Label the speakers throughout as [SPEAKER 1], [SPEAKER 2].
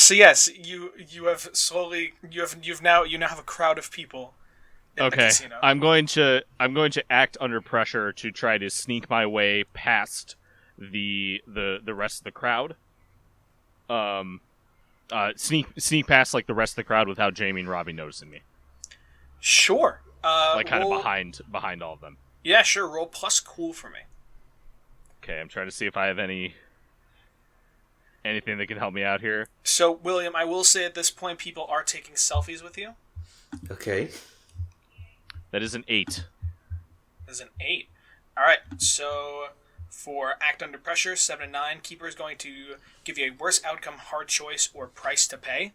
[SPEAKER 1] So yes, you have slowly you now have a crowd of people in the casino.
[SPEAKER 2] I'm going to act under pressure to try to sneak my way past the rest of the crowd. Sneak past like the rest of the crowd without Jamie and Robbie noticing me.
[SPEAKER 1] Sure.
[SPEAKER 2] Like kind of behind all of them.
[SPEAKER 1] Yeah, sure. Roll plus cool for me.
[SPEAKER 2] Okay, I'm trying to see if I have anything that can help me out here.
[SPEAKER 1] So, William, I will say at this point, people are taking selfies with you.
[SPEAKER 3] Okay.
[SPEAKER 2] That is an 8.
[SPEAKER 1] That's an 8. All right. So, for act under pressure, 7 and 9, Keeper is going to give you a worse outcome, hard choice, or price to pay.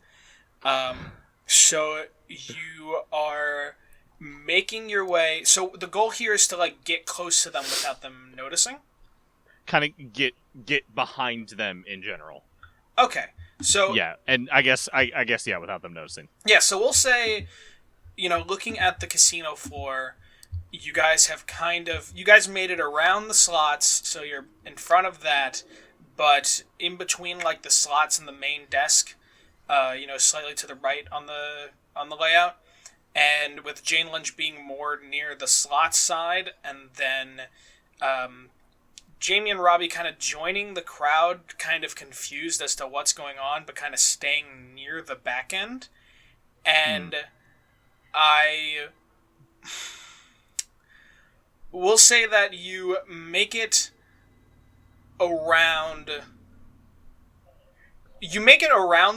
[SPEAKER 1] So you are making your way. So the goal here is to like get close to them without them noticing.
[SPEAKER 2] Kind of get behind them in general.
[SPEAKER 1] Okay. So
[SPEAKER 2] yeah, and I guess yeah, without them noticing.
[SPEAKER 1] Yeah, so we'll say, looking at the casino floor, you guys made it around the slots, so you're in front of that, but in between like the slots and the main desk, slightly to the right on the layout, and with Jane Lynch being more near the slots side, and then Jamie and Robbie kind of joining the crowd, kind of confused as to what's going on, but kind of staying near the back end. And I will say that you make it around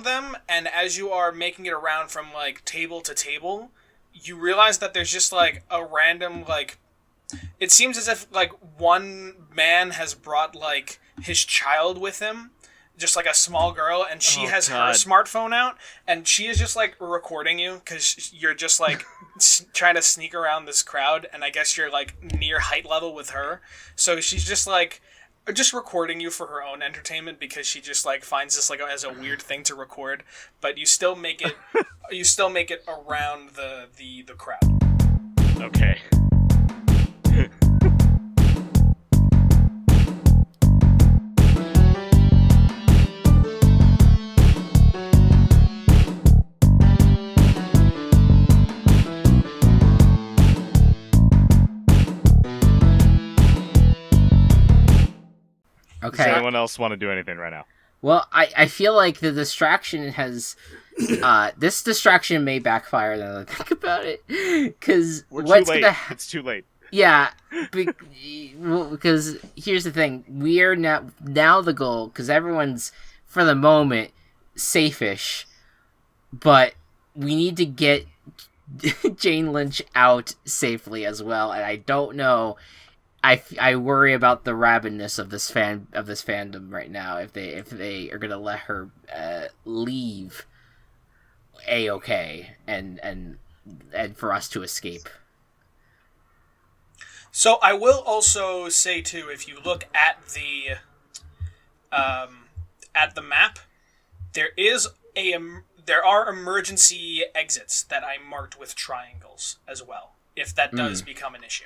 [SPEAKER 1] them, and as you are making it around from like table to table, you realize that there's just like a random like, it seems as if like one man has brought like his child with him, just like a small girl, and she has her smartphone out, and she is just like recording you because you're just like trying to sneak around this crowd, and I guess you're like near height level with her, so she's just like just recording you for her own entertainment because she just like finds this like as a weird thing to record, but you still make it around the crowd.
[SPEAKER 2] Okay.
[SPEAKER 4] Okay.
[SPEAKER 2] Does anyone else want to do anything right now?
[SPEAKER 4] Well, I feel like the distraction has... this distraction may backfire now that I think about it. Because
[SPEAKER 2] what's too late. It's too late.
[SPEAKER 4] Yeah. Because here's the thing. We are now the goal, because everyone's, for the moment, safe-ish. But we need to get Jane Lynch out safely as well. And I don't know... I worry about the rabidness of this fandom right now. If they are gonna let her leave A-okay and for us to escape.
[SPEAKER 1] So I will also say too, if you look at the map, there are emergency exits that I marked with triangles as well, if that does become an issue.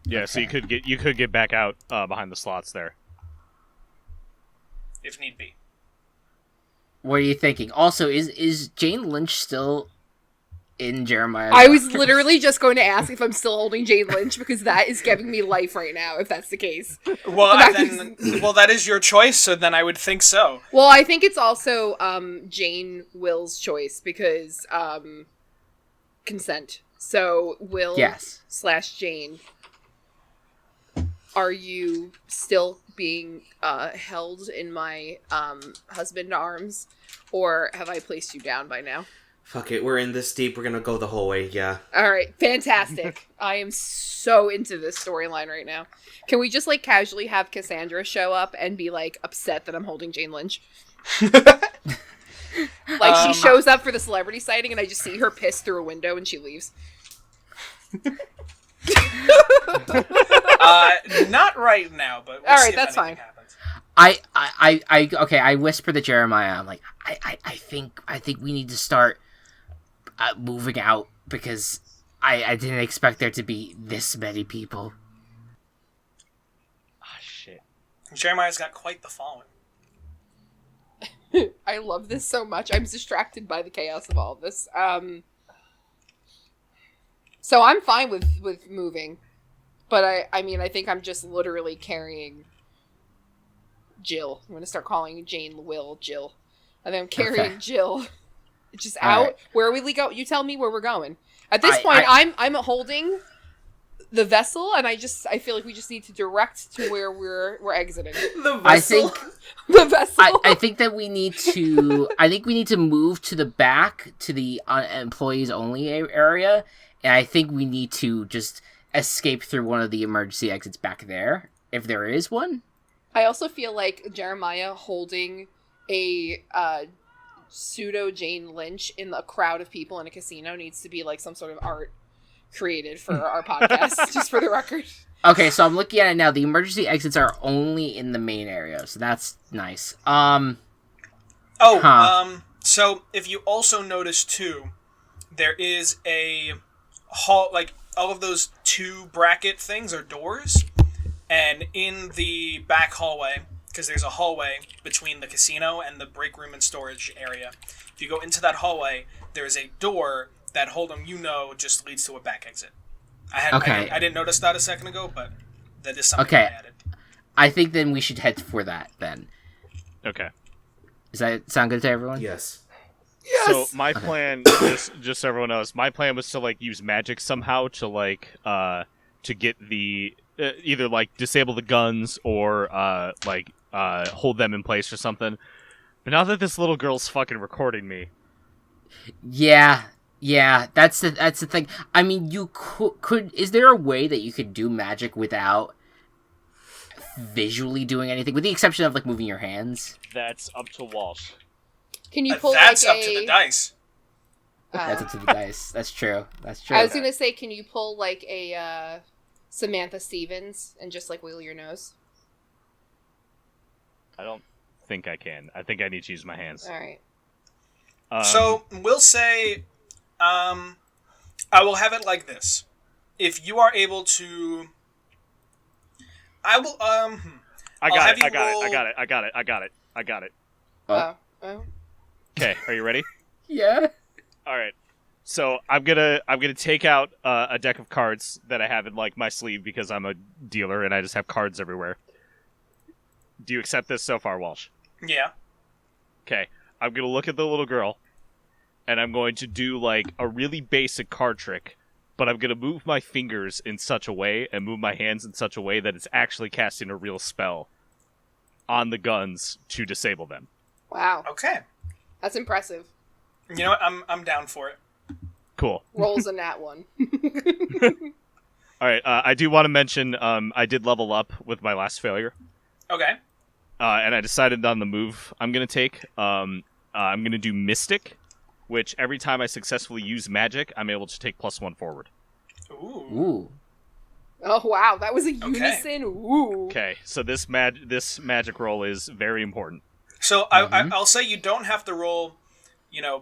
[SPEAKER 2] Yeah, okay. So you could get back out behind the slots there,
[SPEAKER 1] if need be.
[SPEAKER 4] What are you thinking? Also, is Jane Lynch still in Jeremiah?
[SPEAKER 5] I was literally just going to ask if I'm still holding Jane Lynch, because that is giving me life right now, if that's the case.
[SPEAKER 1] Well, that is your choice, so then I would think so.
[SPEAKER 5] Well, I think it's also Jane Will's choice, because consent. So, Will / Jane, are you still being held in my husband arms, or have I placed you down by now?
[SPEAKER 3] Fuck it, we're in this deep, we're gonna go the whole way, yeah.
[SPEAKER 5] Alright, fantastic. I am so into this storyline right now. Can we just, like, casually have Cassandra show up and be, like, upset that I'm holding Jane Lynch? Like, she shows up for the celebrity sighting and I just see her piss through a window and she leaves.
[SPEAKER 1] Not right now, but we'll
[SPEAKER 5] alright, that's fine.
[SPEAKER 1] Happens.
[SPEAKER 4] I whisper to Jeremiah, I'm like, I think we need to start moving out, because I didn't expect there to be this many people.
[SPEAKER 2] Ah, shit.
[SPEAKER 1] Jeremiah's got quite the following.
[SPEAKER 5] I love this so much. I'm distracted by the chaos of all of this. So I'm fine with moving. But I mean, I think I'm just literally carrying Jill. I'm going to start calling Jane Will Jill. And then I'm carrying Jill just out. Right. Where are we go? You tell me where we're going. At this point, I'm holding the vessel, and I feel like we just need to direct to where we're exiting.
[SPEAKER 3] The vessel?
[SPEAKER 5] The vessel.
[SPEAKER 4] I think that we need to move to the back, to the employees only area, and I think we need to just escape through one of the emergency exits back there, if there is one.
[SPEAKER 5] I also feel like Jeremiah holding a pseudo Jane Lynch in a crowd of people in a casino needs to be like some sort of art created for our podcast, just for the record.
[SPEAKER 4] Okay, so I'm looking at it now. The emergency exits are only in the main area, so that's nice.
[SPEAKER 1] So if you also notice too, there is a hall, like all of those 2 bracket things are doors, and in the back hallway, because there's a hallway between the casino and the break room and storage area. If you go into that hallway, there is a door that Hold'em just leads to a back exit. I didn't notice that a second ago, but that is something I added.
[SPEAKER 4] I think then we should head for that then.
[SPEAKER 2] Okay.
[SPEAKER 4] Does that sound good to everyone?
[SPEAKER 3] Yes.
[SPEAKER 2] So my plan, just so everyone knows, my plan was to like use magic somehow to like to get the either like disable the guns or hold them in place or something. But now that this little girl's fucking recording me,
[SPEAKER 4] yeah, that's the thing. I mean, you could. Is there a way that you could do magic without visually doing anything, with the exception of like moving your hands?
[SPEAKER 2] That's up to Walsh.
[SPEAKER 5] Can you pull
[SPEAKER 1] that's up to the dice.
[SPEAKER 4] That's up to the dice. That's true.
[SPEAKER 5] I was gonna say, can you pull like a Samantha Stevens and just like wiggle your nose?
[SPEAKER 2] I don't think I can. I think I need to use my hands.
[SPEAKER 5] All right.
[SPEAKER 1] So we'll say, I will have it like this: if you are able to, I will.
[SPEAKER 2] I got it.
[SPEAKER 5] Oh.
[SPEAKER 2] Okay, are you ready?
[SPEAKER 4] Yeah.
[SPEAKER 2] All right. So I'm gonna take out a deck of cards that I have in like my sleeve because I'm a dealer and I just have cards everywhere. Do you accept this so far, Walsh?
[SPEAKER 1] Yeah.
[SPEAKER 2] Okay. I'm gonna look at the little girl, and I'm going to do like a really basic card trick, but I'm gonna move my fingers in such a way and move my hands in such a way that it's actually casting a real spell on the guns to disable them.
[SPEAKER 5] Wow.
[SPEAKER 1] Okay.
[SPEAKER 5] That's impressive.
[SPEAKER 1] You know what? I'm down for it.
[SPEAKER 2] Cool.
[SPEAKER 5] Rolls a nat 1.
[SPEAKER 2] All right. I do want to mention I did level up with my last failure.
[SPEAKER 1] Okay.
[SPEAKER 2] And I decided on the move I'm going to take. I'm going to do Mystic, which every time I successfully use magic, I'm able to take +1 forward.
[SPEAKER 4] Ooh.
[SPEAKER 5] Oh, wow. That was a unison. Ooh.
[SPEAKER 2] Okay. So this magic roll is very important.
[SPEAKER 1] So I'll say you don't have to roll,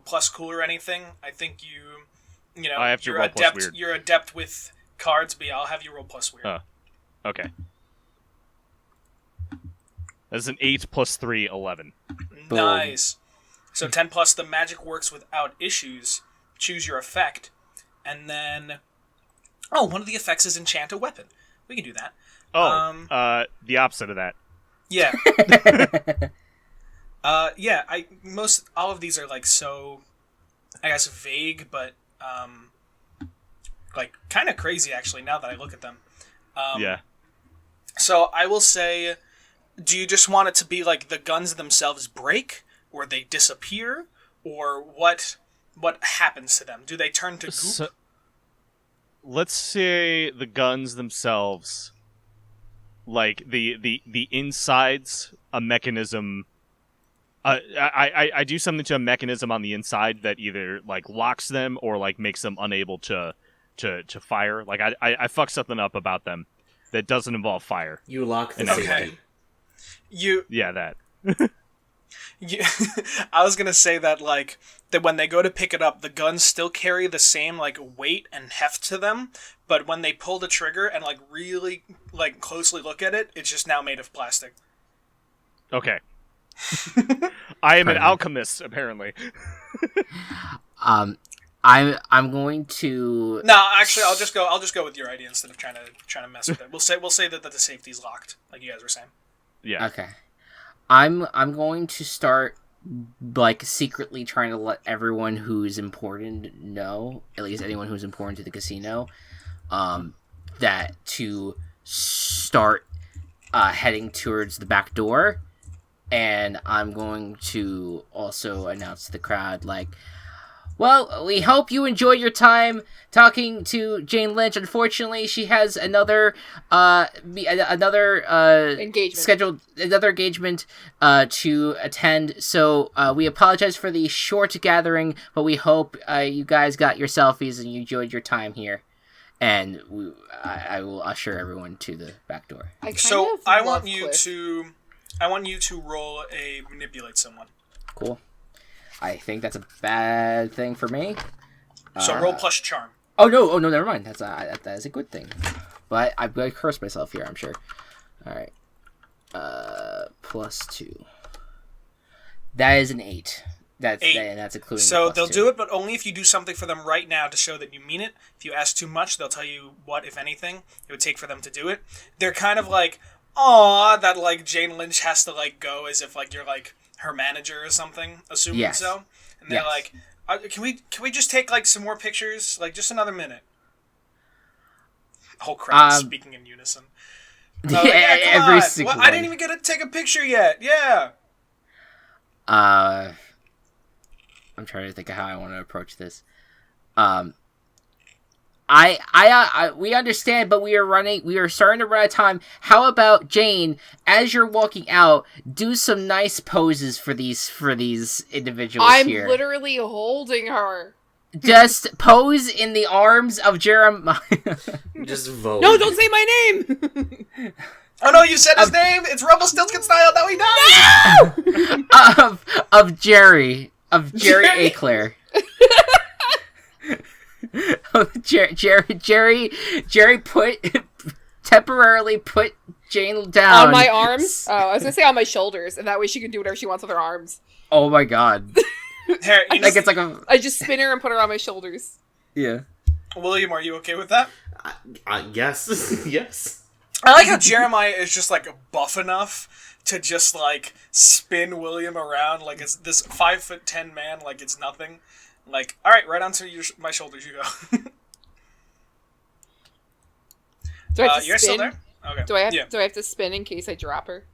[SPEAKER 1] plus cool or anything. I think
[SPEAKER 2] I have to roll plus weird.
[SPEAKER 1] You're adept with cards, but yeah, I'll have you roll plus weird.
[SPEAKER 2] Okay. That's an 8 + 3, 11.
[SPEAKER 1] Nice. So 10 plus the magic works without issues. Choose your effect, and then one of the effects is enchant a weapon. We can do that.
[SPEAKER 2] The opposite of that.
[SPEAKER 1] Yeah. All of these are like so, I guess, vague, but like kind of crazy actually. Now that I look at them,
[SPEAKER 2] yeah.
[SPEAKER 1] So I will say, do you just want it to be like the guns themselves break, or they disappear, or what happens to them? Do they turn to goop?
[SPEAKER 2] So, let's say the guns themselves, like the insides, a mechanism. I do something to a mechanism on the inside that either like locks them or like makes them unable to fire. Like I fuck something up about them that doesn't involve fire.
[SPEAKER 3] You lock the
[SPEAKER 1] Okay.
[SPEAKER 3] safety.
[SPEAKER 2] Yeah, that.
[SPEAKER 1] I was gonna say that like that when they go to pick it up, the guns still carry the same like weight and heft to them, but when they pull the trigger and like really like closely look at it, it's just now made of plastic.
[SPEAKER 2] Okay. I am an
[SPEAKER 4] Perfect.
[SPEAKER 2] alchemist, apparently.
[SPEAKER 4] I'm going to.
[SPEAKER 1] No, actually, I'll just go with your idea instead of trying to mess with it. We'll say that the safety's locked, like you guys were saying.
[SPEAKER 2] Yeah.
[SPEAKER 4] Okay. I'm going to start like secretly trying to let everyone who's important know, at least anyone who's important to the casino, that to start heading towards the back door, and I'm going to also announce to the crowd like, well, we hope you enjoy your time talking to Jane Lynch. Unfortunately, she has another
[SPEAKER 5] Engagement.
[SPEAKER 4] another engagement to attend. So we apologize for the short gathering, but we hope you guys got your selfies and you enjoyed your time here. And I will usher everyone to the back door.
[SPEAKER 1] So I want you to roll a manipulate someone.
[SPEAKER 4] Cool. I think that's a bad thing for me.
[SPEAKER 1] So roll plus charm.
[SPEAKER 4] Oh no! Never mind. That is a good thing. But I'm going to curse myself here, I'm sure. All right. +2. That is an 8. That's
[SPEAKER 1] 8.
[SPEAKER 4] And that's including.
[SPEAKER 1] So
[SPEAKER 4] the
[SPEAKER 1] they'll
[SPEAKER 4] +2.
[SPEAKER 1] do it, but only if you do something for them right now to show that you mean it. If you ask too much, they'll tell you what, if anything, it would take for them to do it. They're kind of like, aw, that like Jane Lynch has to like go as if like you're like her manager or something, assuming
[SPEAKER 4] Yes.
[SPEAKER 1] so. And they're
[SPEAKER 4] Yes.
[SPEAKER 1] like, can we just take like some more pictures, like just another minute? The whole crowd speaking in unison.
[SPEAKER 4] Yeah,
[SPEAKER 1] Come
[SPEAKER 4] every
[SPEAKER 1] on.
[SPEAKER 4] single
[SPEAKER 1] What? I didn't
[SPEAKER 4] one.
[SPEAKER 1] even get to take a picture yet. Yeah.
[SPEAKER 4] I'm trying to think of how I want to approach this. We understand, but we are starting to run out of time. How about Jane, as you're walking out, do some nice poses for these individuals here.
[SPEAKER 5] I'm literally holding her.
[SPEAKER 4] Just pose in the arms of Jeremiah.
[SPEAKER 3] Just vote.
[SPEAKER 5] No, don't say my name.
[SPEAKER 1] Oh no, you said his name. It's Rumpelstiltskin style. Now he dies.
[SPEAKER 4] of Jerry Eclair. Jerry temporarily put Jane down
[SPEAKER 5] On my arms? Oh, I was gonna say on my shoulders, and that way she can do whatever she wants with her arms.
[SPEAKER 4] Oh my god!
[SPEAKER 1] Here,
[SPEAKER 4] Like it's like a
[SPEAKER 5] I just spin her and put her on my shoulders.
[SPEAKER 4] yeah.
[SPEAKER 1] William, are you okay with that?
[SPEAKER 3] Yes. Yes.
[SPEAKER 1] I like how Jeremiah is just like buff enough to just like spin William around like it's this 5'10" man, like it's nothing. Like, all right, right onto my shoulders you go.
[SPEAKER 5] Do I have to
[SPEAKER 1] You're still
[SPEAKER 5] spin?
[SPEAKER 1] there? Okay.
[SPEAKER 5] Do I
[SPEAKER 1] Yeah.
[SPEAKER 5] have to spin in case I drop her?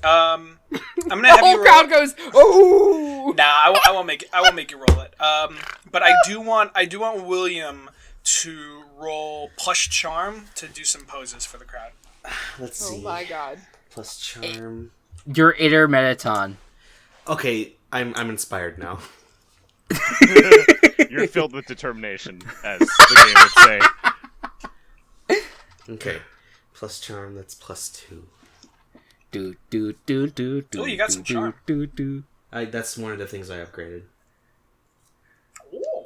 [SPEAKER 1] I'm gonna
[SPEAKER 5] The
[SPEAKER 1] have
[SPEAKER 5] whole
[SPEAKER 1] you
[SPEAKER 5] crowd
[SPEAKER 1] roll.
[SPEAKER 5] goes, "Oh!"
[SPEAKER 1] Nah, I won't make it. I won't make you roll it. But I do want William to roll plus charm to do some poses for the crowd.
[SPEAKER 3] Let's
[SPEAKER 5] Oh
[SPEAKER 3] see.
[SPEAKER 5] my god!
[SPEAKER 3] Plus charm.
[SPEAKER 4] Your inner Metaton.
[SPEAKER 3] Okay, I'm inspired now.
[SPEAKER 2] You're filled with determination, as the game would say.
[SPEAKER 3] Okay. Plus charm, that's +2.
[SPEAKER 4] Do.
[SPEAKER 1] Oh, you got some charm.
[SPEAKER 4] Do.
[SPEAKER 3] That's one of the things I upgraded.
[SPEAKER 1] Ooh.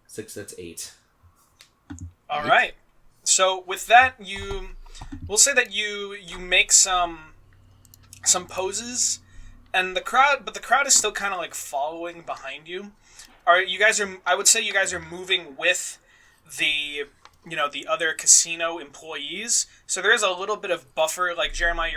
[SPEAKER 3] 6, that's 8.
[SPEAKER 1] All right. So with that, we'll say that you make some poses, and the crowd is still kind of like following behind you. I would say you guys are moving with the other casino employees. So there is a little bit of buffer. Like Jeremiah,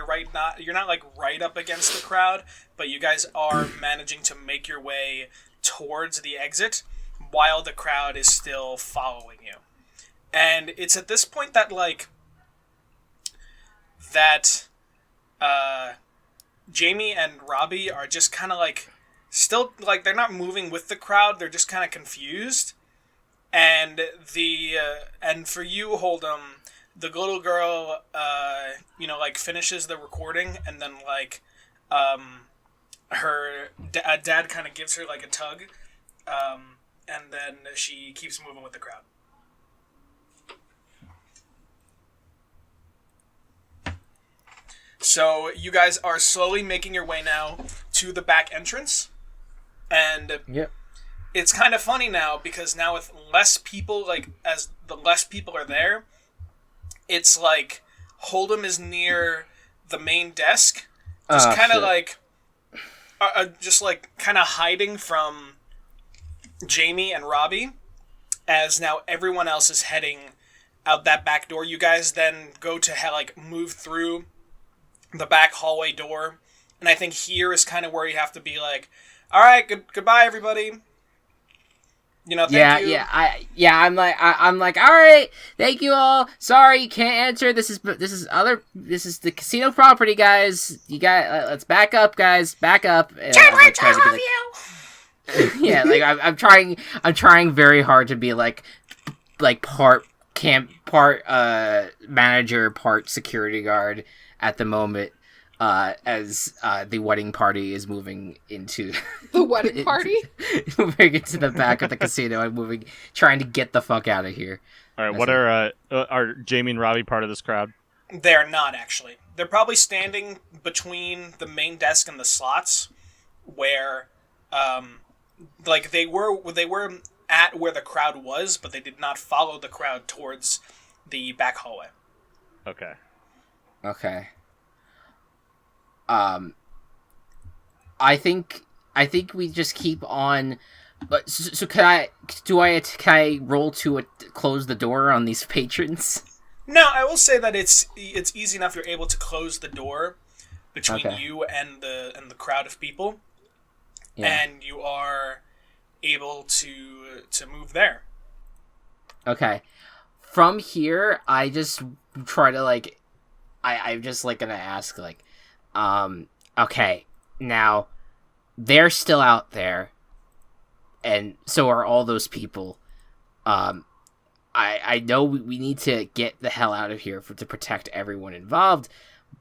[SPEAKER 1] you're not like right up against the crowd, but you guys are managing to make your way towards the exit while the crowd is still following you. And it's at this point that Jamie and Robbie are just kind of like still like they're not moving with the crowd. They're just kind of confused. And and for you, Hold'em, the little girl, finishes the recording, and then her dad kind of gives her like a tug, and then she keeps moving with the crowd. So you guys are slowly making your way now to the back entrance, and
[SPEAKER 4] Yep.
[SPEAKER 1] it's kind of funny now because now with less people, as the less people are there, it's like Hold'em is near the main desk, just kind of like, just like kind of hiding from Jamie and Robbie, as now everyone else is heading out that back door. You guys then go to like move through the back hallway door, and I think here is kind of where you have to be like, all right, goodbye everybody. You know, thank you.
[SPEAKER 4] I'm like, all right, thank you all. Sorry, can't answer. This is the casino property, guys. You got, let's back up, guys. Back up.
[SPEAKER 1] Chandler, I love you.
[SPEAKER 4] Yeah, like I'm trying very hard to be like part manager, part security guard at the moment. As the wedding party is moving into
[SPEAKER 5] the wedding party,
[SPEAKER 4] moving into the back of the casino and trying to get the fuck out of here.
[SPEAKER 2] All right, what are Jamie and Robbie part of this crowd?
[SPEAKER 1] They're not actually. They're probably standing between the main desk and the slots, where, like they were at where the crowd was, but they did not follow the crowd towards the back hallway.
[SPEAKER 2] Okay.
[SPEAKER 4] I think we just keep on. But so can I roll to close the door on these patrons?
[SPEAKER 1] No, I will say that it's easy enough. You're able to close the door between you and the crowd of people, and you are able to move there.
[SPEAKER 4] Okay. From here, I just try to like, I'm just like gonna ask like. Okay, now, they're still out there, and so are all those people. I know we need to get the hell out of here to protect everyone involved,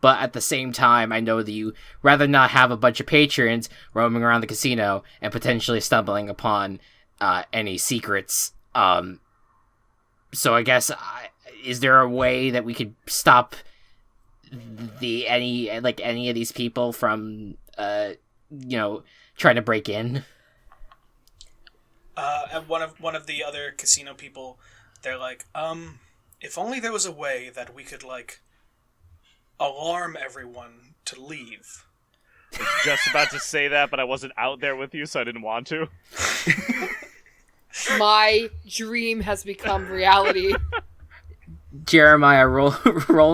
[SPEAKER 4] but at the same time, I know that you rather not have a bunch of patrons roaming around the casino and potentially stumbling upon any secrets. So I guess, is there a way that we could stop any of these people from trying to break in?
[SPEAKER 1] And one of the other casino people, they're like, if only there was a way that we could like alarm everyone to leave.
[SPEAKER 2] I was just about to say that, but I wasn't out there with you, so I didn't want to.
[SPEAKER 5] My dream has become reality.
[SPEAKER 4] Jeremiah, roll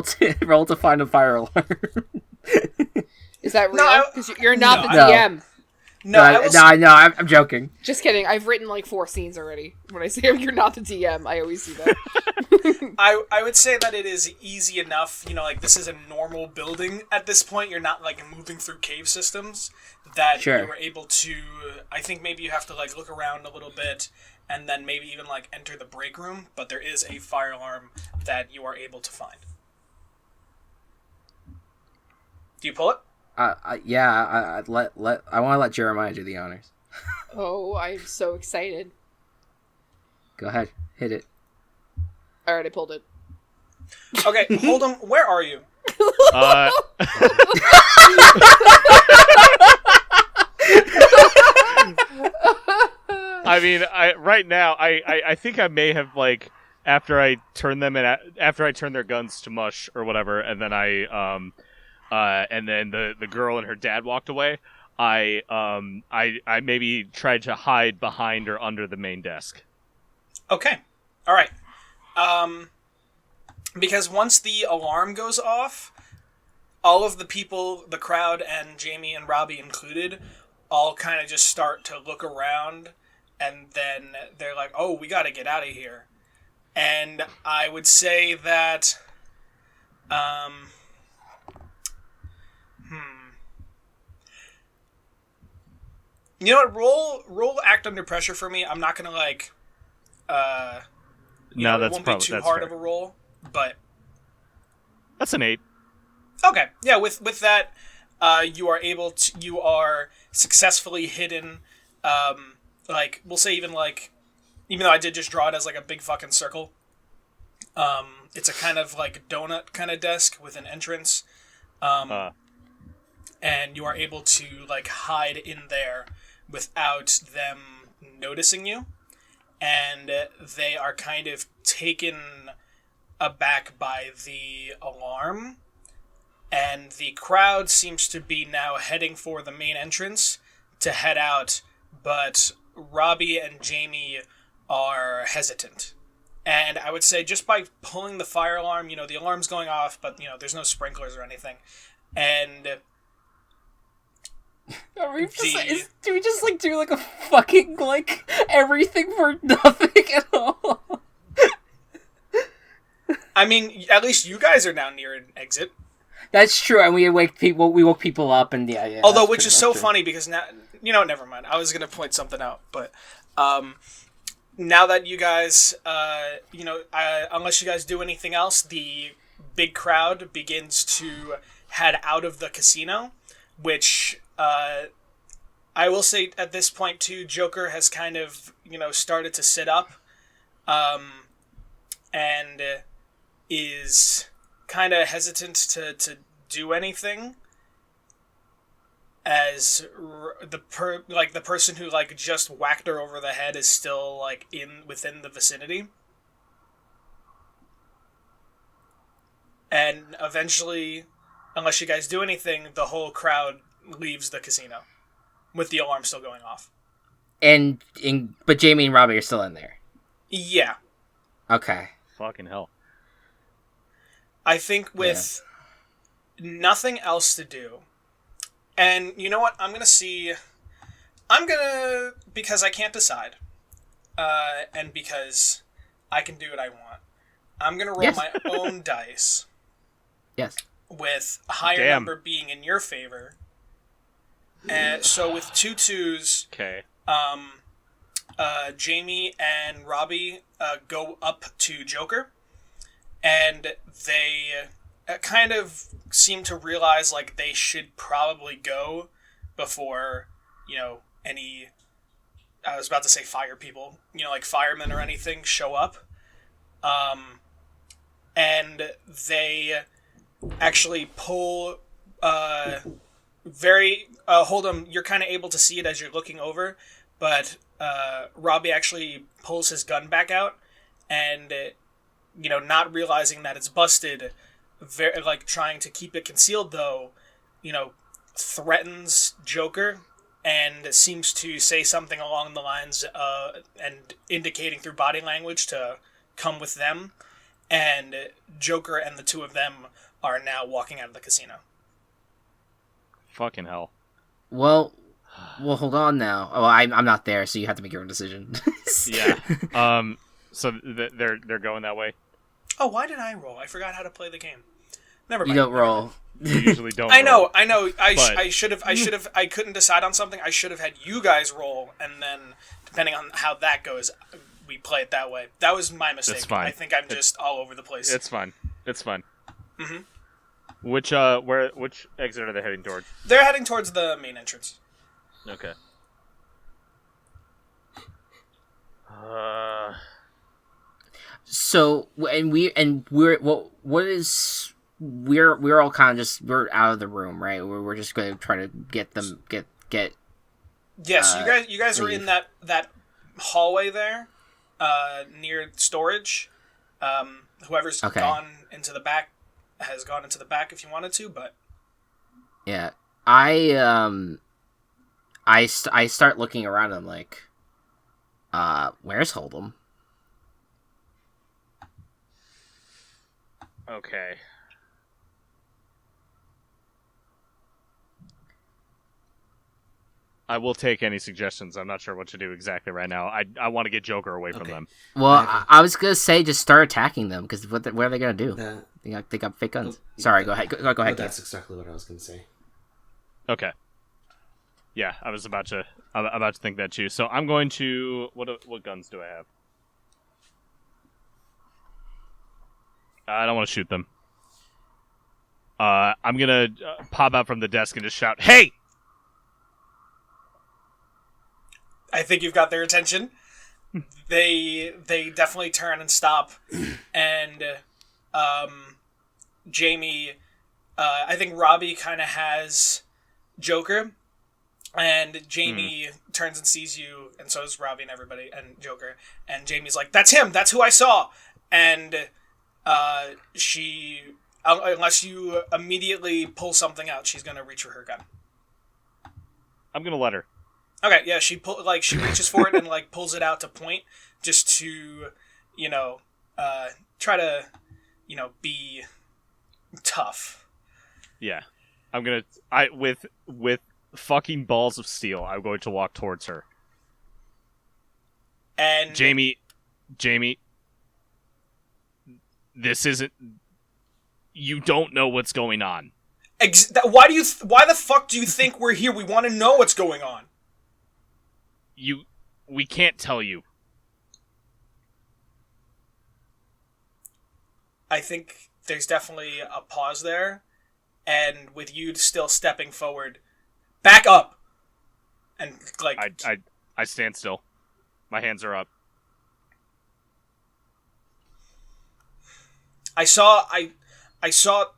[SPEAKER 4] to find a fire alarm.
[SPEAKER 5] Is that real?
[SPEAKER 1] No,
[SPEAKER 5] Because you're not the DM.
[SPEAKER 4] No, I'm joking.
[SPEAKER 5] Just kidding. I've written like 4 scenes already. When I say you're not the DM, I always do that.
[SPEAKER 1] I would say that it is easy enough. You know, like this is a normal building at this point. You're not like moving through cave systems. That you were able to. I think maybe you have to like look around a little bit. And then maybe even, like, enter the break room, but there is a fire alarm that you are able to find. Do you pull it?
[SPEAKER 4] Yeah, I want to let Jeremiah do the honors.
[SPEAKER 5] Oh, I'm so excited.
[SPEAKER 4] Go ahead, hit it.
[SPEAKER 5] Alright, I pulled it.
[SPEAKER 1] Okay, Hold'em, where are you?
[SPEAKER 2] I mean, right now, I think I may have like after I turn their guns to mush or whatever, and then and then the girl and her dad walked away. I maybe tried to hide behind or under the main desk.
[SPEAKER 1] Okay, all right. Because once the alarm goes off, all of the people, the crowd, and Jamie and Robbie included, all kind of just start to look around. And then they're like, oh, we gotta get out of here. And I would say that, You know what, roll act under pressure for me. I'm not gonna like,
[SPEAKER 2] that's
[SPEAKER 1] it won't be too hard
[SPEAKER 2] fair.
[SPEAKER 1] of a roll, but...
[SPEAKER 2] That's an 8.
[SPEAKER 1] Okay, yeah, with that, you are successfully hidden, like, we'll say even though I did just draw it as like a big fucking circle, it's a kind of like donut kind of desk with an entrance, and you are able to like hide in there without them noticing you, and they are kind of taken aback by the alarm, and the crowd seems to be now heading for the main entrance to head out, but Robbie and Jamie are hesitant. And I would say just by pulling the fire alarm, the alarm's going off, but, there's no sprinklers or anything. And
[SPEAKER 4] do we just do like a fucking everything for nothing at all?
[SPEAKER 1] I mean, at least you guys are now near an exit.
[SPEAKER 4] That's true, and we woke people up, and yeah.
[SPEAKER 1] Although, which is so funny because now, never mind. I was gonna point something out, but now that you guys, unless you guys do anything else, the big crowd begins to head out of the casino, which I will say at this point too, Joker has kind of started to sit up, and is kind of hesitant to do anything, as the person who just whacked her over the head is still within the vicinity. And eventually, unless you guys do anything, the whole crowd leaves the casino with the alarm still going off.
[SPEAKER 4] But Jamie and Robbie are still in there.
[SPEAKER 1] Yeah.
[SPEAKER 4] Okay.
[SPEAKER 2] Fucking hell.
[SPEAKER 1] I think with nothing else to do, and you know what? Because I can't decide, and because I can do what I want, I'm going to roll my own dice.
[SPEAKER 4] Yes.
[SPEAKER 1] With a higher number being in your favor. And so with 2 2s,
[SPEAKER 2] okay.
[SPEAKER 1] Jamie and Robbie go up to Joker, and they kind of seem to realize they should probably go before any, I was about to say fire people, firemen or anything show up, and they actually pull Hold'em, you're kind of able to see it as you're looking over, but Robbie actually pulls his gun back out, and not realizing that it's busted, trying to keep it concealed though, threatens Joker and seems to say something along the lines and indicating through body language to come with them, and Joker and the 2 of them are now walking out of the casino.
[SPEAKER 2] Fucking hell.
[SPEAKER 4] Well, hold on now. Oh, I'm not there, so you have to make your own decision.
[SPEAKER 2] Yeah. So they're going that way.
[SPEAKER 1] Oh, why did I roll? I forgot how to play the game. Never mind.
[SPEAKER 4] You don't roll.
[SPEAKER 2] You usually don't.
[SPEAKER 1] I know.
[SPEAKER 2] But...
[SPEAKER 1] I should have. I couldn't decide on something. I should have had you guys roll, and then depending on how that goes, we play it that way. That was my mistake.
[SPEAKER 2] That's fine.
[SPEAKER 1] I think I'm just all over the place.
[SPEAKER 2] It's fine.
[SPEAKER 1] Mm-hmm.
[SPEAKER 2] Which exit are they heading towards?
[SPEAKER 1] They're heading towards the main entrance.
[SPEAKER 2] Okay.
[SPEAKER 4] So we're all kind of just we're out of the room, right? We're just going to try to get them get.
[SPEAKER 1] Yes, you guys are in that hallway there, near storage. Whoever's gone into the back has gone into the back if you wanted to, but
[SPEAKER 4] yeah, I start looking around and I'm like, where's Hold'em?
[SPEAKER 2] Okay. I will take any suggestions. I'm not sure what to do exactly right now. I want to get Joker away from them.
[SPEAKER 4] Well, I was gonna say just start attacking them because what are they gonna do? They got fake guns. Sorry, go ahead. Go ahead.
[SPEAKER 3] That's exactly what I was gonna say.
[SPEAKER 2] Okay. Yeah, I was about to think that too. So I'm going to what guns do I have? I don't want to shoot them. I'm gonna pop out from the desk and just shout, "Hey!"
[SPEAKER 1] I think you've got their attention. They definitely turn and stop, and Jamie, I think Robbie kind of has Joker, and Jamie turns and sees you, and so does Robbie and everybody, and Joker, and Jamie's like, "That's him! That's who I saw!" And She, unless you immediately pull something out, she's gonna reach for her gun.
[SPEAKER 2] I'm gonna let her.
[SPEAKER 1] Okay, yeah, she reaches for it and like pulls it out to point, just to, try to, be tough.
[SPEAKER 2] Yeah, with fucking balls of steel, I'm going to walk towards her.
[SPEAKER 1] And
[SPEAKER 2] Jamie, this isn't. You don't know what's going on.
[SPEAKER 1] Why the fuck do you think we're here? We want to know what's going on.
[SPEAKER 2] We can't tell you.
[SPEAKER 1] I think there's definitely a pause there, and with you still stepping forward, back up, and like
[SPEAKER 2] I stand still. My hands are up.
[SPEAKER 1] I saw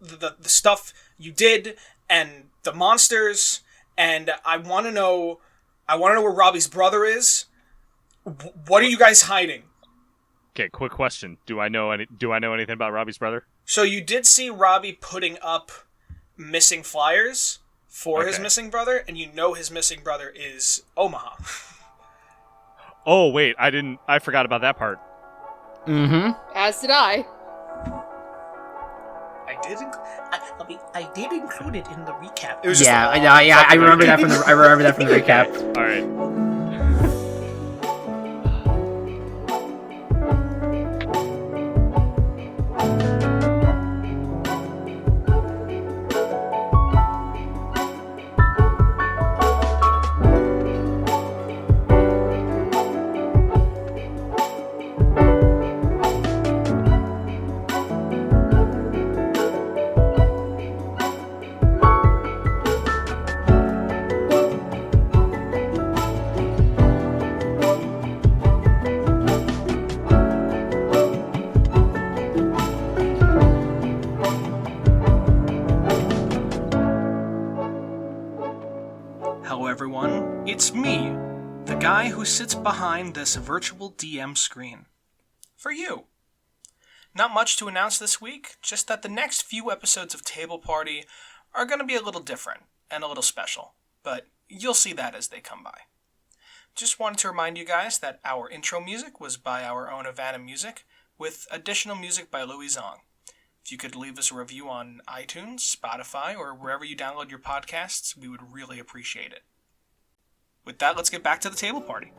[SPEAKER 1] the stuff you did and the monsters, and I want to know where Robbie's brother is. What are you guys hiding?
[SPEAKER 2] Okay, quick question. Do I know anything about Robbie's brother?
[SPEAKER 1] So you did see Robbie putting up missing flyers for his missing brother, and you know his missing brother is Omaha.
[SPEAKER 2] Oh, wait, I forgot about that part.
[SPEAKER 4] Mm-hmm.
[SPEAKER 5] As did I.
[SPEAKER 1] I did include it in the recap. It was
[SPEAKER 4] I remember that from the recap.
[SPEAKER 2] All right.
[SPEAKER 1] Hello everyone, it's me, the guy who sits behind this virtual DM screen. For you. Not much to announce this week, just that the next few episodes of Table Party are going to be a little different and a little special, but you'll see that as they come by. Just wanted to remind you guys that our intro music was by our own Havana Music, with additional music by Louis Zong. If you could leave us a review on iTunes, Spotify, or wherever you download your podcasts, we would really appreciate it. With that, let's get back to the table party.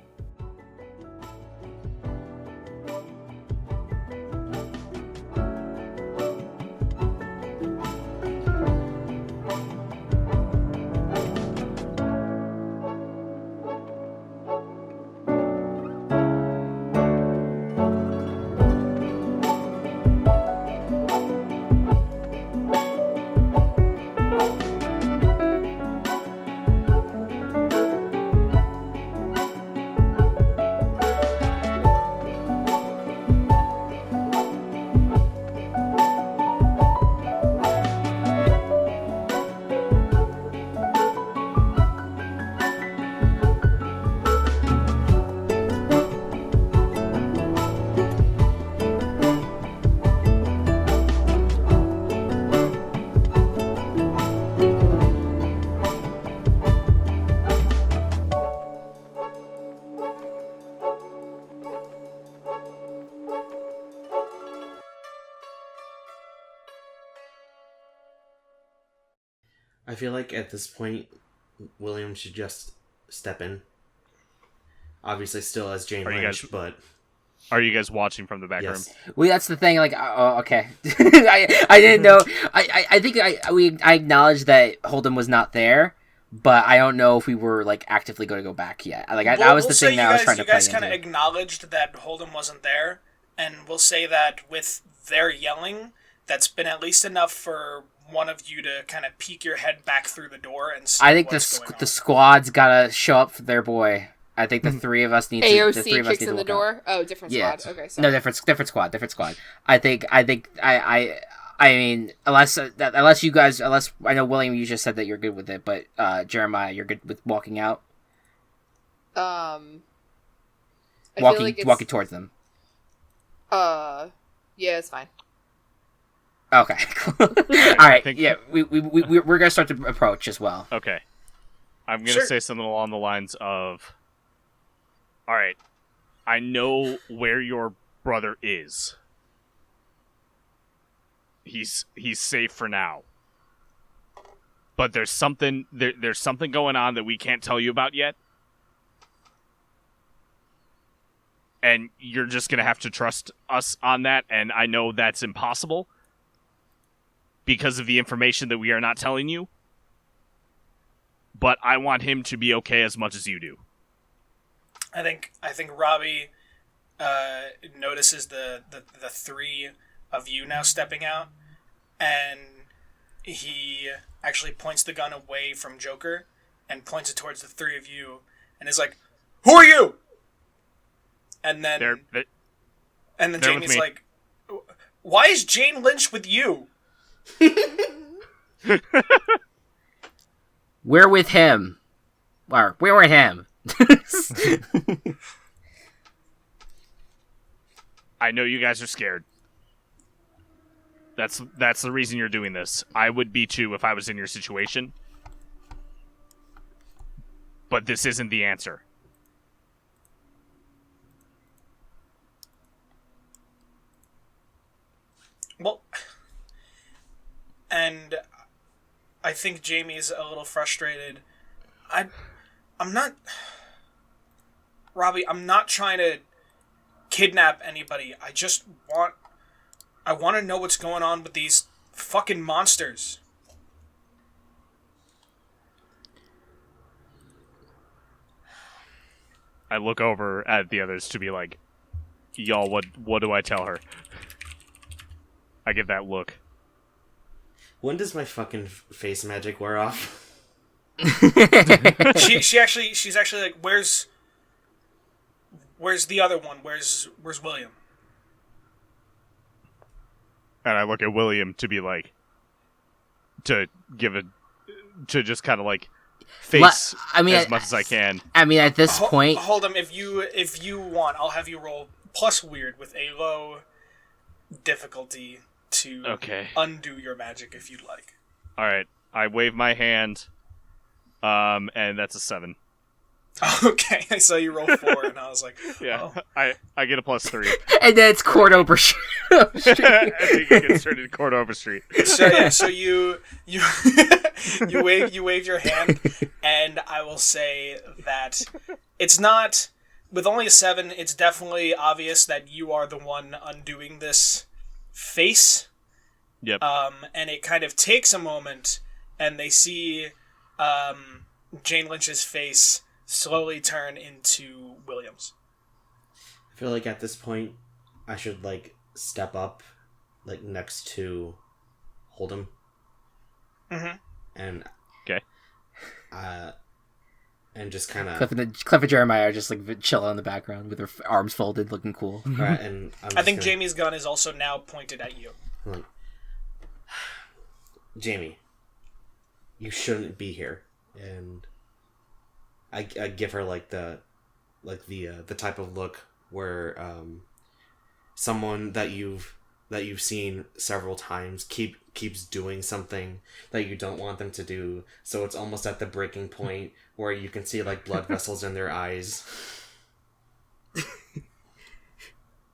[SPEAKER 3] I feel like at this point, William should just step in. Obviously, still as Jane Lynch, but
[SPEAKER 2] are you guys watching from the back room?
[SPEAKER 3] yes.
[SPEAKER 4] Well, that's the thing. Like, oh, okay. I didn't know. I think I acknowledged that Holden was not there, but I don't know if we were like actively going to go back yet. Like, that was the thing that I was trying to play into.
[SPEAKER 1] You guys kind of acknowledged that Holden wasn't there, and we'll say that with their yelling, that's been at least enough for one of you to kind of peek your head back through the door and see. I think
[SPEAKER 4] the squad's gotta show up for their boy. I think the three of us need to.
[SPEAKER 5] AOC kicks in the door. Oh, different squad. Okay, sorry.
[SPEAKER 4] No, different squad. I mean, unless I know William, you just said that you're good with it, but Jeremiah, you're good with walking out. Walking towards them.
[SPEAKER 5] Yeah, it's fine.
[SPEAKER 4] Okay, cool. All right,
[SPEAKER 2] think-
[SPEAKER 4] yeah, we're gonna start to approach as well.
[SPEAKER 2] Okay. I'm going to
[SPEAKER 1] Sure.
[SPEAKER 2] say something along the lines of, all right, I know where your brother is. He's safe for now. But there's something going on that we can't tell you about yet. And you're just going to have to trust us on that, and I know that's impossible because of the information that we are not telling you. But I want him to be okay as much as you do.
[SPEAKER 1] I think Robbie notices the three of you now stepping out, and he actually points the gun away from Joker and points it towards the three of you, and is like, "Who are you?" And then
[SPEAKER 2] They're with
[SPEAKER 1] Jamie's
[SPEAKER 2] me.
[SPEAKER 1] like, "Why is Jane Lynch with you?"
[SPEAKER 4] We're with him. Or we're with him.
[SPEAKER 2] I know you guys are scared. That's the reason you're doing this. I would be too if I was in your situation. But this isn't the answer.
[SPEAKER 1] Well, and I think Jamie's a little frustrated. I'm not, Robbie, I'm not trying to kidnap anybody. I want to know what's going on with these fucking monsters.
[SPEAKER 2] I look over at the others to be like, y'all, what do I tell her? I get that look.
[SPEAKER 3] When does my fucking face magic wear off?
[SPEAKER 1] She's actually like, where's the other one? Where's William?
[SPEAKER 2] And I look at William to be like, to just kind of like face as much as I can.
[SPEAKER 4] I mean, at this point,
[SPEAKER 1] hold on. If you want, I'll have you roll plus weird with a low difficulty to undo your magic if you'd like.
[SPEAKER 2] All right, I wave my hand, and that's a 7.
[SPEAKER 1] Okay, I saw you roll 4, and I was like,
[SPEAKER 2] Yeah,
[SPEAKER 1] oh.
[SPEAKER 2] I get a +3.
[SPEAKER 4] and then it's Court Overstreet.
[SPEAKER 2] I think it gets turned into Court Overstreet.
[SPEAKER 1] So you wave your hand, and I will say that it's not, with only a 7. It's definitely obvious that you are the one undoing this face.
[SPEAKER 2] Yep.
[SPEAKER 1] And it kind of takes a moment, and they see Jane Lynch's face slowly turn into William's.
[SPEAKER 3] I feel like at this point, I should, like, step up, like, next to Hold'em.
[SPEAKER 1] Mm-hmm.
[SPEAKER 3] And...
[SPEAKER 2] Okay.
[SPEAKER 3] And just kind of...
[SPEAKER 4] Cliff and Jeremiah are just, like, chilling in the background with their arms folded, looking cool.
[SPEAKER 3] Right, and
[SPEAKER 1] I think Jamie's gun is also now pointed at you.
[SPEAKER 3] Like, Jamie, you shouldn't be here. And I give her like the type of look where someone that you've seen several times keeps doing something that you don't want them to do, so it's almost at the breaking point where you can see like blood vessels in their eyes.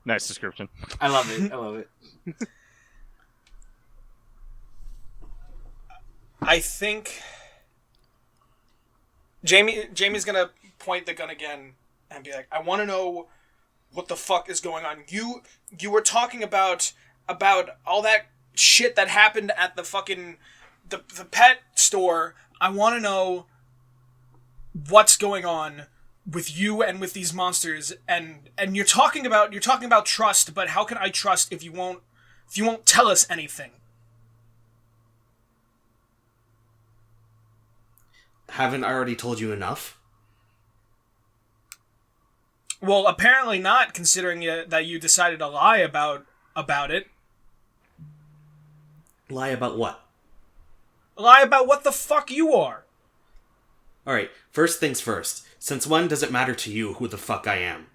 [SPEAKER 2] Nice description.
[SPEAKER 4] I love it.
[SPEAKER 1] I think Jamie's gonna point the gun again and be like, I want to know what the fuck is going on. You were talking about all that shit that happened at the fucking the pet store. I want to know what's going on with you and with these monsters. And you're talking about trust, but how can I trust if you won't tell us anything?
[SPEAKER 3] Haven't I already told you enough?
[SPEAKER 1] Well, apparently not, considering that you decided to lie about it.
[SPEAKER 3] Lie about what?
[SPEAKER 1] Lie about what the fuck you are.
[SPEAKER 3] Alright, first things first. Since when does it matter to you who the fuck I am?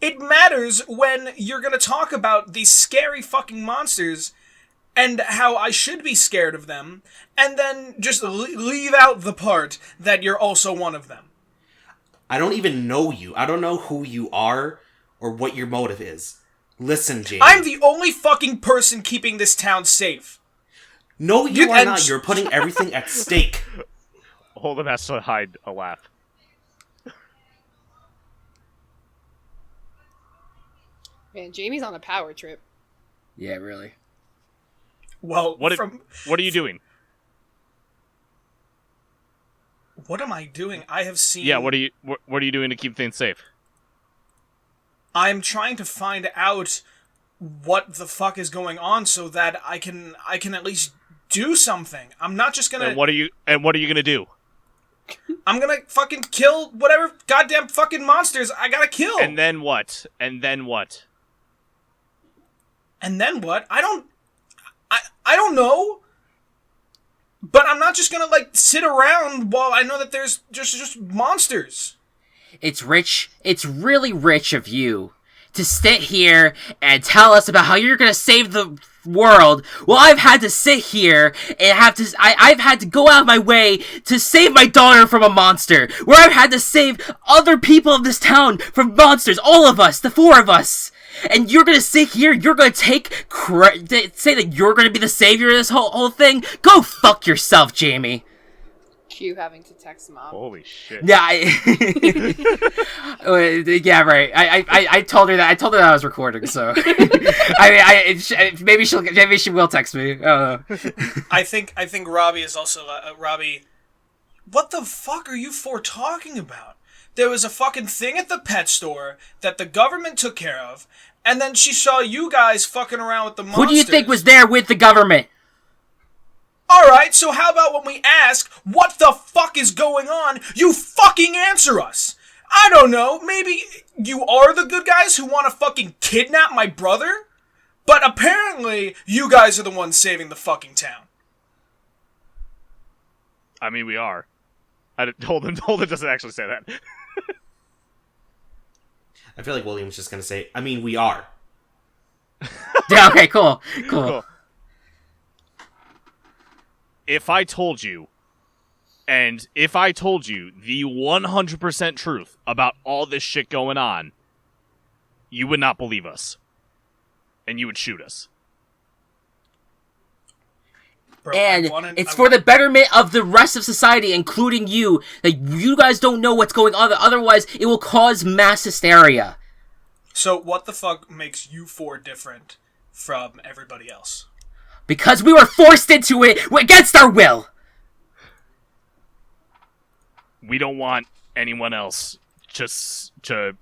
[SPEAKER 1] It matters when you're gonna talk about these scary fucking monsters and how I should be scared of them, and then just leave out the part that you're also one of them.
[SPEAKER 3] I don't even know you. I don't know who you are or what your motive is. Listen, Jamie.
[SPEAKER 1] I'm the only fucking person keeping this town safe.
[SPEAKER 3] No, you are not. You're putting everything at stake.
[SPEAKER 2] Holden has to hide a laugh.
[SPEAKER 5] Man, Jamie's on a power trip.
[SPEAKER 4] Yeah, really.
[SPEAKER 1] Well,
[SPEAKER 2] what are you doing?
[SPEAKER 1] What am I doing? I have seen...
[SPEAKER 2] Yeah, what are you doing to keep things safe?
[SPEAKER 1] I'm trying to find out what the fuck is going on so that I can at least do something. I'm not just gonna...
[SPEAKER 2] And what are you gonna do?
[SPEAKER 1] I'm gonna fucking kill whatever goddamn fucking monsters I gotta kill.
[SPEAKER 2] And then what? And then what?
[SPEAKER 1] And then what? I don't know. But I'm not just gonna, like, sit around while I know that there's just monsters.
[SPEAKER 4] It's rich. It's really rich of you to sit here and tell us about how you're gonna save the world. Well, I've had to sit here and I've had to go out of my way to save my daughter from a monster. Where I've had to save other people of this town from monsters. All of us, the four of us. And you're gonna sit here, you're gonna say that you're gonna be the savior of this whole thing? Go fuck yourself, Jamie.
[SPEAKER 5] Q having to text mom.
[SPEAKER 2] Holy shit.
[SPEAKER 4] Yeah, yeah, right. I told her that. I told her that I was recording, so maybe she will text me.
[SPEAKER 1] I think Robbie is also Robbie. What the fuck are you four talking about? There was a fucking thing at the pet store that the government took care of, and then she saw you guys fucking around with the monsters.
[SPEAKER 4] Who do you think was there with the government?
[SPEAKER 1] Alright, so how about when we ask what the fuck is going on, you fucking answer us? I don't know, maybe you are the good guys who want to fucking kidnap my brother? But apparently, you guys are the ones saving the fucking town.
[SPEAKER 2] I mean, we are. Holden doesn't actually say that.
[SPEAKER 3] I feel like William's just gonna say, I mean, we are.
[SPEAKER 4] Yeah, okay, cool.
[SPEAKER 2] If I told you the 100% truth about all this shit going on, you would not believe us. And you would shoot us.
[SPEAKER 1] Bro,
[SPEAKER 4] And it's for the betterment of the rest of society, including you, that you guys don't know what's going on, otherwise it will cause mass hysteria.
[SPEAKER 1] So what the fuck makes you four different from everybody else?
[SPEAKER 4] Because we were forced into it against our will!
[SPEAKER 2] We don't want anyone else just to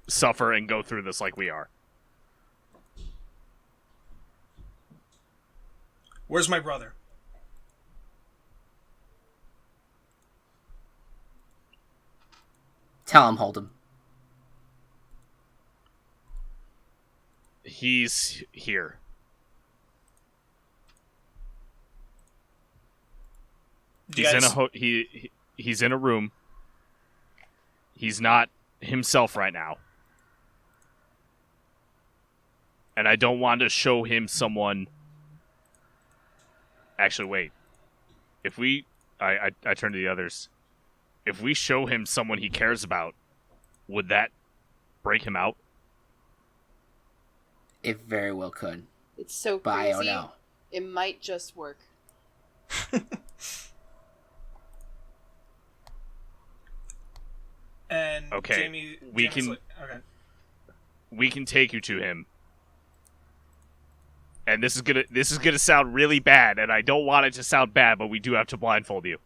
[SPEAKER 2] suffer and go through this like we are.
[SPEAKER 1] Where's my brother?
[SPEAKER 4] Tell him, Holden.
[SPEAKER 2] He's here. He's in a room. He's not himself right now. And I don't want to show him someone. Actually, wait. If we I turn to the others. If we show him someone he cares about, would that break him out?
[SPEAKER 4] It very well could.
[SPEAKER 5] It's so
[SPEAKER 4] But
[SPEAKER 5] crazy.
[SPEAKER 4] I don't know.
[SPEAKER 5] It might just work.
[SPEAKER 1] And
[SPEAKER 2] okay,
[SPEAKER 1] Jamie,
[SPEAKER 2] we
[SPEAKER 1] Jamie's
[SPEAKER 2] can
[SPEAKER 1] like, okay.
[SPEAKER 2] We can take you to him. And this is gonna sound really bad, and I don't want it to sound bad, but we do have to blindfold you.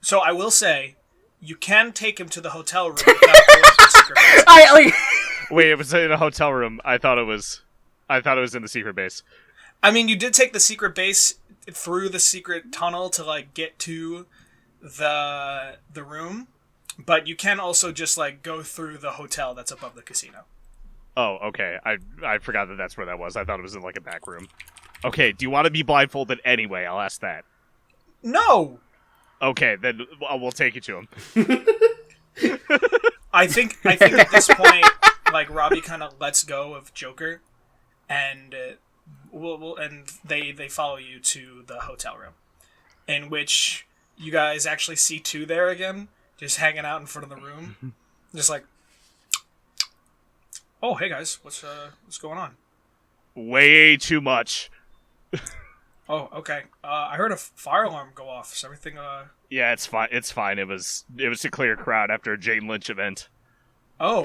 [SPEAKER 1] So I will say, you can take him to the hotel room without going to the secret base.
[SPEAKER 2] Wait, it was in a hotel room. I thought it was in the secret base.
[SPEAKER 1] I mean, you did take the secret base through the secret tunnel to like get to the room, but you can also just like go through the hotel that's above the casino.
[SPEAKER 2] Oh, okay. I forgot that that's where that was. I thought it was in like a back room. Okay, do you want to be blindfolded anyway? I'll ask that.
[SPEAKER 1] No.
[SPEAKER 2] Okay, then we'll take you to him.
[SPEAKER 1] I think at this point, like Robbie kind of lets go of Joker, and they follow you to the hotel room, in which you guys actually see two there again, just hanging out in front of the room, just like, oh hey guys, what's going on?
[SPEAKER 2] Way too much.
[SPEAKER 1] Oh okay. I heard a fire alarm go off. Is everything
[SPEAKER 2] Yeah, it's fine. It's fine. It was to clear a crowd after a Jane Lynch event.
[SPEAKER 1] Oh.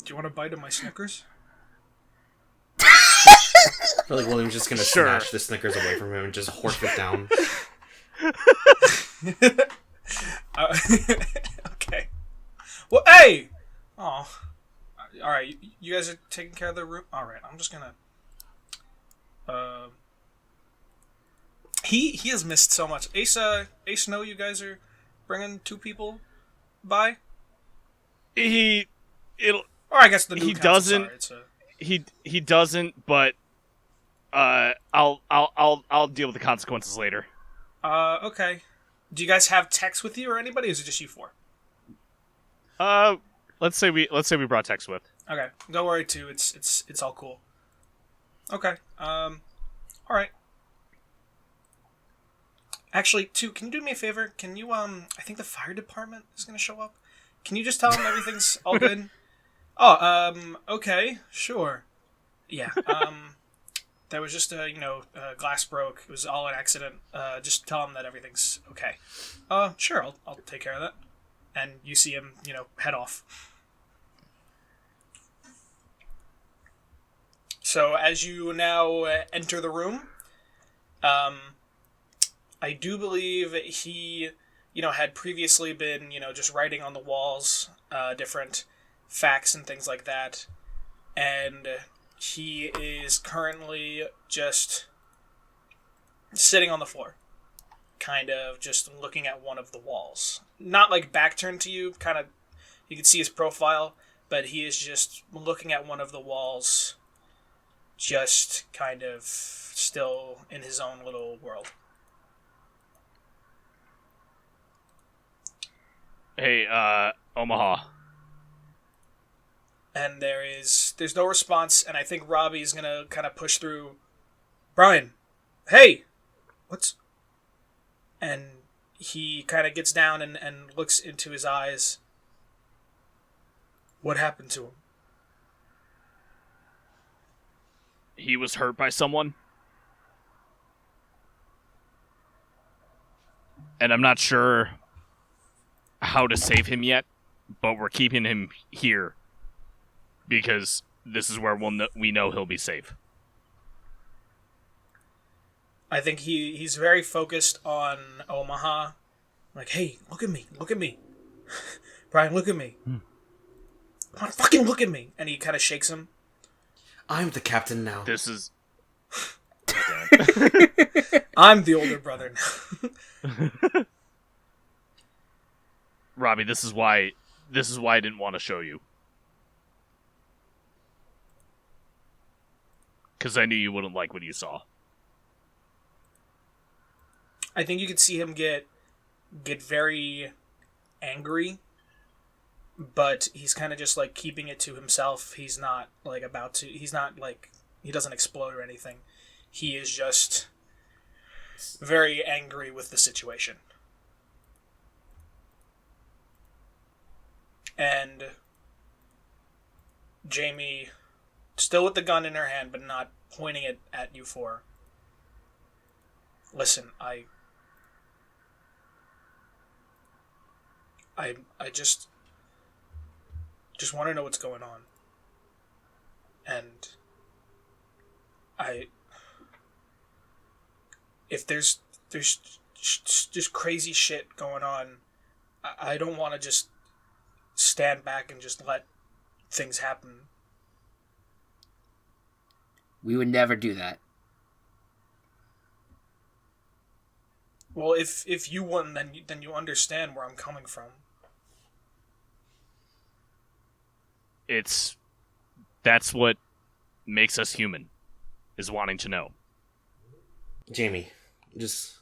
[SPEAKER 1] Do you want a bite of my Snickers?
[SPEAKER 3] I feel like William's just gonna snatch the Snickers away from him and just horse it down.
[SPEAKER 1] Okay. Well, hey! Oh. Alright, you guys are taking care of the room? Alright, I'm just gonna... He has missed so much. Ace know you guys are bringing two people by?
[SPEAKER 2] Or
[SPEAKER 1] I guess the new
[SPEAKER 2] he
[SPEAKER 1] council,
[SPEAKER 2] doesn't.
[SPEAKER 1] sorry,
[SPEAKER 2] He doesn't, but I'll deal with the consequences later.
[SPEAKER 1] Okay. Do you guys have Tex with you or anybody, or is it just you four?
[SPEAKER 2] Let's say we brought Tex with.
[SPEAKER 1] Okay. Don't worry too, it's all cool. Okay. Alright. Actually, too, can you do me a favor? Can you, I think the fire department is gonna show up. Can you just tell them everything's all good? Oh, okay, sure. Yeah, there was just glass broke. It was all an accident. Just tell them that everything's okay. Sure, I'll take care of that. And you see him, head off. So as you now enter the room, I do believe he, had previously been, just writing on the walls, different facts and things like that. And he is currently just sitting on the floor, kind of just looking at one of the walls. Not like back turned to you, kind of, you can see his profile, but he is just looking at one of the walls, just kind of still in his own little world.
[SPEAKER 2] Hey, Omaha.
[SPEAKER 1] And there's no response, and I think Robbie's gonna kind of push through. Brian, hey, what's... And he kind of gets down and looks into his eyes. What happened to him?
[SPEAKER 2] He was hurt by someone. And I'm not sure how to save him yet, but we're keeping him here because this is where we know he'll be safe.
[SPEAKER 1] I think he's very focused on Omaha. Like, hey, look at me. Brian, look at me. Come on, fucking look at me. And he kind of shakes him.
[SPEAKER 3] I'm the captain now.
[SPEAKER 2] This is...
[SPEAKER 1] I'm the older brother now.
[SPEAKER 2] Robbie, this is why I didn't want to show you. Because I knew you wouldn't like what you saw.
[SPEAKER 1] I think you could see him get very angry, but he's kind of just like keeping it to himself. He's not like he doesn't explode or anything. He is just very angry with the situation. And Jamie, still with the gun in her hand, but not pointing it at you four. Listen, I just want to know what's going on. And if there's just crazy shit going on, I don't want to just stand back and just let things happen.
[SPEAKER 4] We would never do that.
[SPEAKER 1] Well, if you wouldn't, then you understand where I'm coming from.
[SPEAKER 2] That's what makes us human, is wanting to know.
[SPEAKER 3] Jamie, just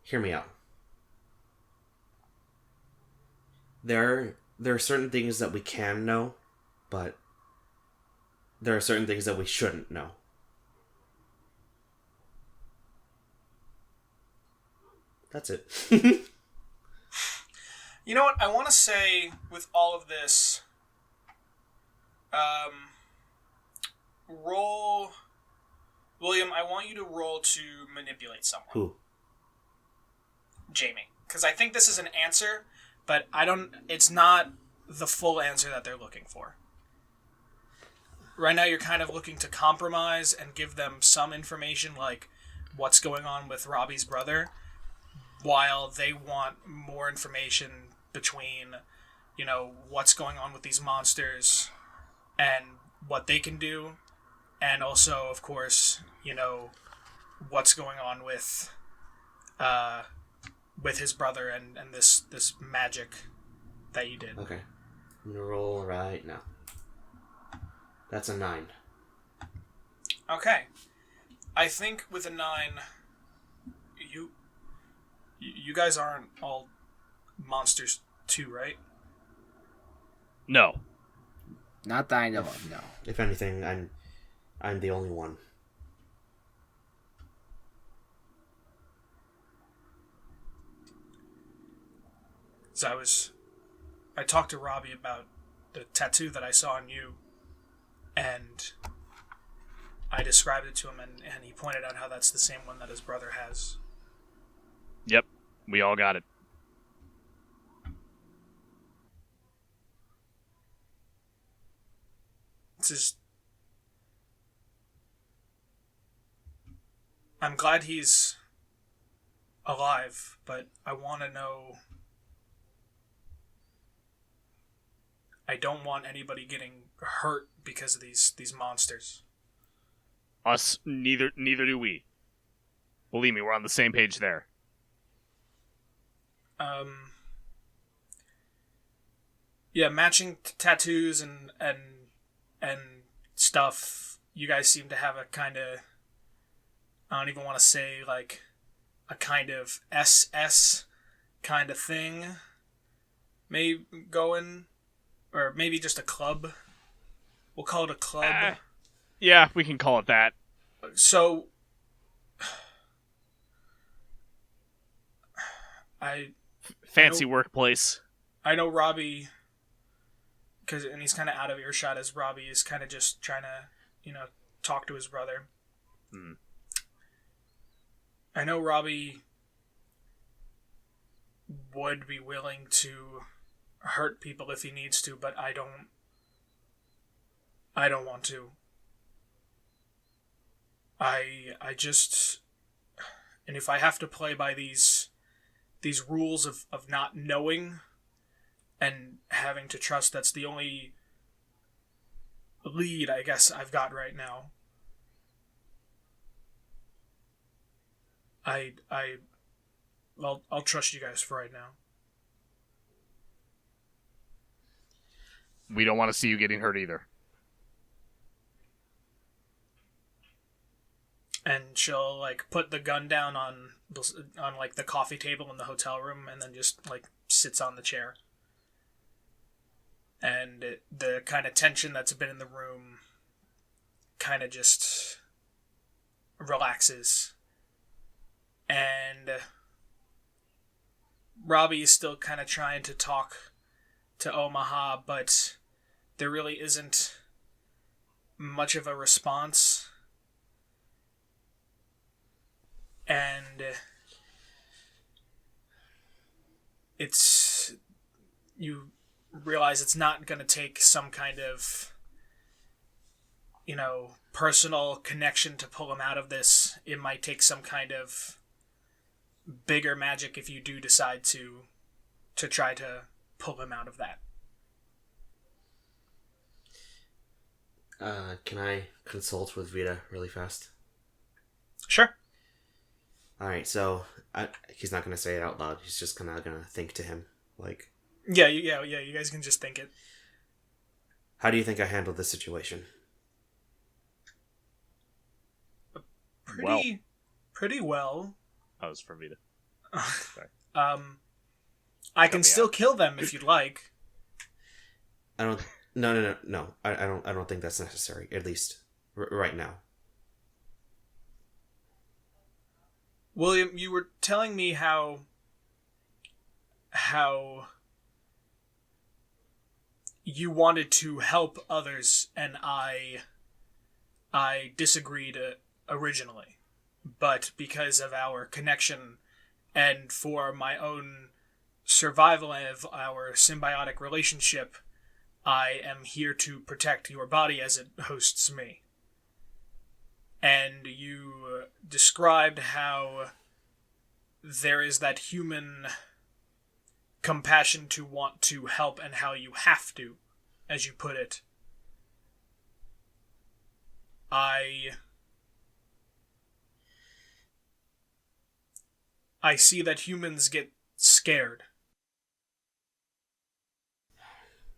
[SPEAKER 3] hear me out. There are certain things that we can know, but there are certain things that we shouldn't know. That's it.
[SPEAKER 1] You know what? I want to say with all of this, roll, William. I want you to roll to manipulate someone.
[SPEAKER 3] Who?
[SPEAKER 1] Jamie, because I think this is an answer, but I don't. It's not the full answer that they're looking for. Right now, you're kind of looking to compromise and give them some information, like what's going on with Robbie's brother, while they want more information between, what's going on with these monsters and what they can do, and also, of course, what's going on with his brother and this magic that you did.
[SPEAKER 3] Okay. I'm gonna roll right now. That's a 9.
[SPEAKER 1] Okay. I think with a 9, you guys aren't all monsters too, right?
[SPEAKER 2] No.
[SPEAKER 4] Not that I know of, no.
[SPEAKER 3] If anything, I'm the only one.
[SPEAKER 1] So I talked to Robbie about the tattoo that I saw on you, and I described it to him, and he pointed out how that's the same one that his brother has.
[SPEAKER 2] Yep. We all got it.
[SPEAKER 1] I'm glad he's alive, but I want to know. I don't want anybody getting hurt because of these monsters.
[SPEAKER 2] Us, neither do we. Believe me, we're on the same page there.
[SPEAKER 1] Yeah, matching tattoos and stuff. You guys seem to have a kind of, I don't even want to say like a kind of SS kind of thing. Maybe going, or maybe just a club. We'll call it a club.
[SPEAKER 2] Yeah, we can call it that.
[SPEAKER 1] So,
[SPEAKER 2] Fancy workplace.
[SPEAKER 1] I know Robbie, and he's kind of out of earshot as Robbie is kind of just trying to, talk to his brother.
[SPEAKER 2] Hmm.
[SPEAKER 1] I know Robbie would be willing to hurt people if he needs to, but I don't want to. I just, and if I have to play by these rules of not knowing and having to trust, that's the only lead I guess I've got right now. I'll trust you guys for right now.
[SPEAKER 2] We don't want to see you getting hurt either.
[SPEAKER 1] And she'll like put the gun down on like the coffee table in the hotel room, and then just like sits on the chair. And the kind of tension that's been in the room kind of just relaxes. And Robbie is still kind of trying to talk to Omaha, but there really isn't much of a response. And you realize it's not going to take some kind of, personal connection to pull him out of this. It might take some kind of bigger magic if you do decide to try to pull him out of that.
[SPEAKER 3] Can I consult with Vita really fast?
[SPEAKER 1] Sure.
[SPEAKER 3] Alright, so he's not going to say it out loud. He's just kind of going to think to him. Like,
[SPEAKER 1] Yeah, you guys can just think it.
[SPEAKER 3] how do you think I handled this situation?
[SPEAKER 1] Pretty well.
[SPEAKER 2] That was for Vita.
[SPEAKER 1] I can
[SPEAKER 2] me
[SPEAKER 1] still
[SPEAKER 2] out.
[SPEAKER 1] kill them if you'd like.
[SPEAKER 3] I don't. No. I don't think that's necessary. At least right now.
[SPEAKER 1] William, you were telling me how you wanted to help others, and I disagreed originally, but because of our connection and for my own survival of our symbiotic relationship, I am here to protect your body as it hosts me. And you described how there is that human compassion to want to help and how you have to, as you put it. I see that humans get scared.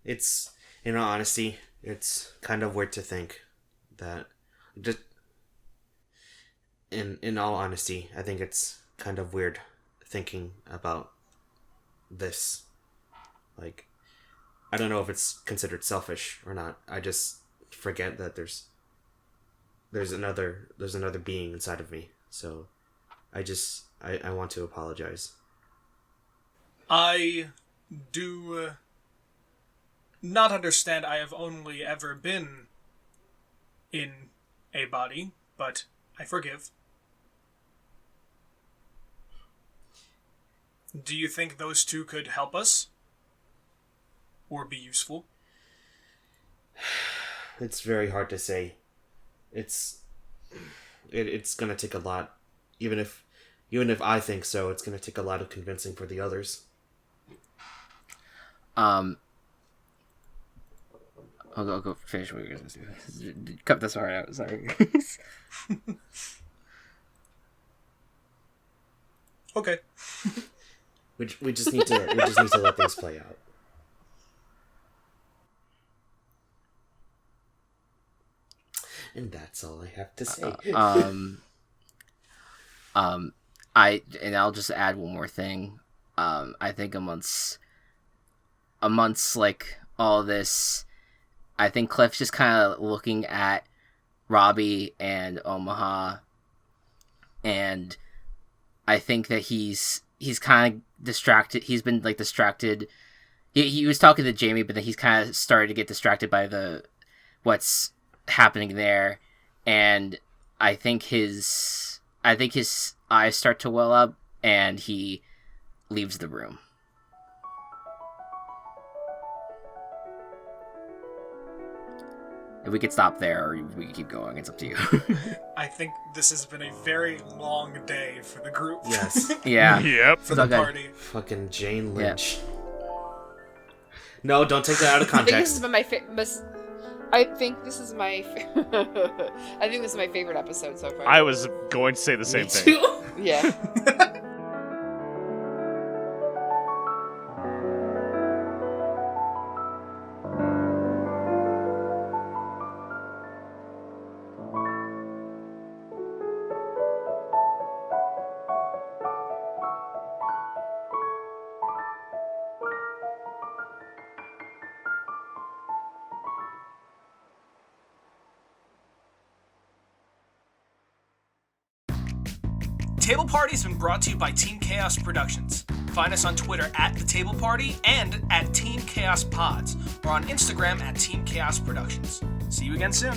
[SPEAKER 3] It's, in all honesty, it's kind of weird to think that just in all honesty, I think it's kind of weird thinking about this. Like, I don't know if it's considered selfish or not. I just forget that there's another being inside of me. So I want to apologize.
[SPEAKER 1] I do not understand. I have only ever been in a body, but I forgive. Do you think those two could help us? Or be useful?
[SPEAKER 3] It's very hard to say. It's gonna take a lot. Even if I think so, it's gonna take a lot of convincing for the others.
[SPEAKER 4] I'll go finish what you're gonna do. Cut this part out. Sorry.
[SPEAKER 1] Okay.
[SPEAKER 3] We just need to let things play out. And that's all I have to say.
[SPEAKER 4] I'll just add one more thing. I think amongst like all this, I think Cliff's just kind of looking at Robbie and Omaha, and I think that he's kind of distracted. He's been like distracted. He was talking to Jamie, but then he's kind of started to get distracted by what's happening there, and I think his eyes start to well up, and he leaves the room. If we could stop there, or we could keep going, it's up to you.
[SPEAKER 1] I think this has been a very long day for the group.
[SPEAKER 3] Yes.
[SPEAKER 4] Yeah.
[SPEAKER 2] Yep.
[SPEAKER 1] For the
[SPEAKER 4] Okay.
[SPEAKER 1] party.
[SPEAKER 3] Fucking Jane Lynch. Yeah. No, don't take that out of context.
[SPEAKER 5] I think this is my favorite episode so far.
[SPEAKER 2] I was going to say the same thing.
[SPEAKER 5] Yeah.
[SPEAKER 1] Table Party's been brought to you by Team Chaos Productions. Find us on Twitter at The Table Party and at Team Chaos Pods, or on Instagram at Team Chaos Productions. See you again soon.